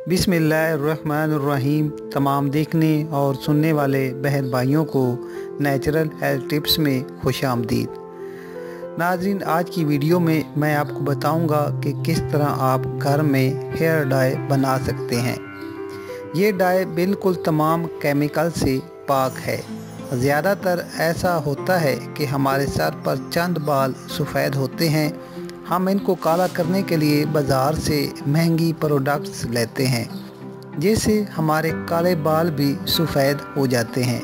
बिस्मिल्लाहिर्रहमानिर्रहीम। तमाम देखने और सुनने वाले बहन भाइयों को नेचुरल हेल्थ टिप्स में खुशामदीद। नाज़रीन, आज की वीडियो में मैं आपको बताऊंगा कि किस तरह आप घर में हेयर डाई बना सकते हैं। ये डाई बिल्कुल तमाम केमिकल से पाक है। ज़्यादातर ऐसा होता है कि हमारे सर पर चंद बाल सफ़ेद होते हैं। हम इनको काला करने के लिए बाज़ार से महंगी प्रोडक्ट्स लेते हैं, जिससे हमारे काले बाल भी सफ़ेद हो जाते हैं।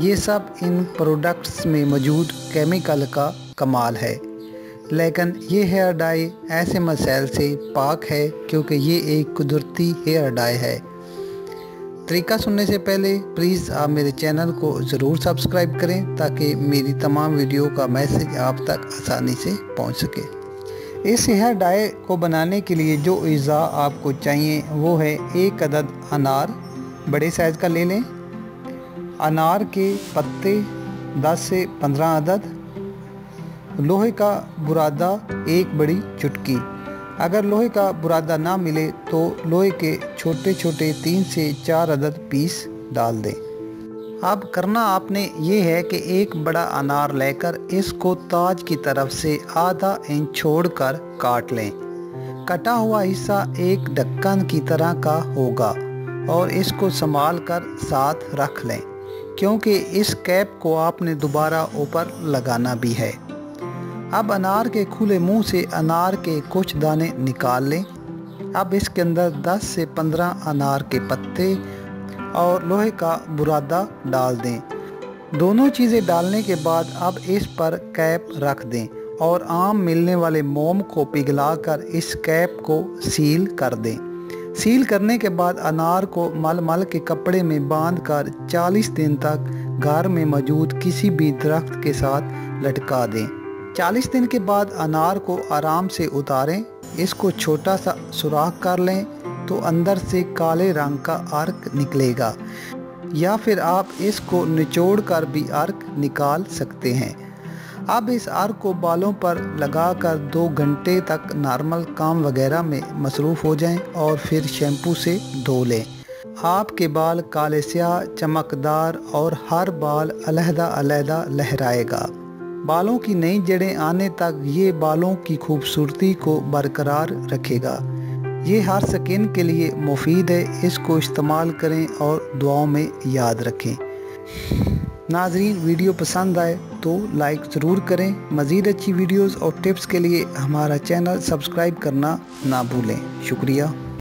ये सब इन प्रोडक्ट्स में मौजूद केमिकल का कमाल है, लेकिन ये हेयर डाई ऐसे मसाइल से पाक है क्योंकि ये एक कुदरती हेयर डाई है। तरीका सुनने से पहले प्लीज़ आप मेरे चैनल को ज़रूर सब्सक्राइब करें ताकि मेरी तमाम वीडियो का मैसेज आप तक आसानी से पहुंच सके। इस हेयर डाई को बनाने के लिए जो अज़ा आपको चाहिए वो है 1 अदद अनार, बड़े साइज़ का ले लें। अनार के पत्ते 10 से 15 अदद, लोहे का बुरादा 1 बड़ी चुटकी। अगर लोहे का बुरादा ना मिले तो लोहे के छोटे छोटे 3 से 4 अदद पीस डाल दें। अब करना आपने ये है कि एक बड़ा अनार लेकर इसको ताज की तरफ से आधा इंच छोड़कर काट लें। कटा हुआ हिस्सा एक ढक्कन की तरह का होगा और इसको संभाल कर साथ रख लें, क्योंकि इस कैप को आपने दोबारा ऊपर लगाना भी है। अब अनार के खुले मुंह से अनार के कुछ दाने निकाल लें। अब इसके अंदर 10 से 15 अनार के पत्ते और लोहे का बुरादा डाल दें। दोनों चीज़ें डालने के बाद अब इस पर कैप रख दें और आम मिलने वाले मोम को पिघलाकर इस कैप को सील कर दें। सील करने के बाद अनार को मल के कपड़े में बांधकर 40 दिन तक घर में मौजूद किसी भी दरख्त के साथ लटका दें। 40 दिन के बाद अनार को आराम से उतारें। इसको छोटा सा सुराख कर लें तो अंदर से काले रंग का अर्क निकलेगा, या फिर आप इसको निचोड़ कर भी अर्क निकाल सकते हैं। अब इस अर्क को बालों पर लगाकर 2 घंटे तक नॉर्मल काम वगैरह में मसरूफ़ हो जाएं और फिर शैम्पू से धो लें। आपके बाल काले स्याह, चमकदार और हर बाल अलहदा लहराएगा। बालों की नई जड़ें आने तक ये बालों की खूबसूरती को बरकरार रखेगा। ये हर स्किन के लिए मुफीद है। इसको इस्तेमाल करें और दुआओं में याद रखें। नाज़रीन, वीडियो पसंद आए तो लाइक ज़रूर करें। मज़ीद अच्छी वीडियोस और टिप्स के लिए हमारा चैनल सब्सक्राइब करना ना भूलें। शुक्रिया।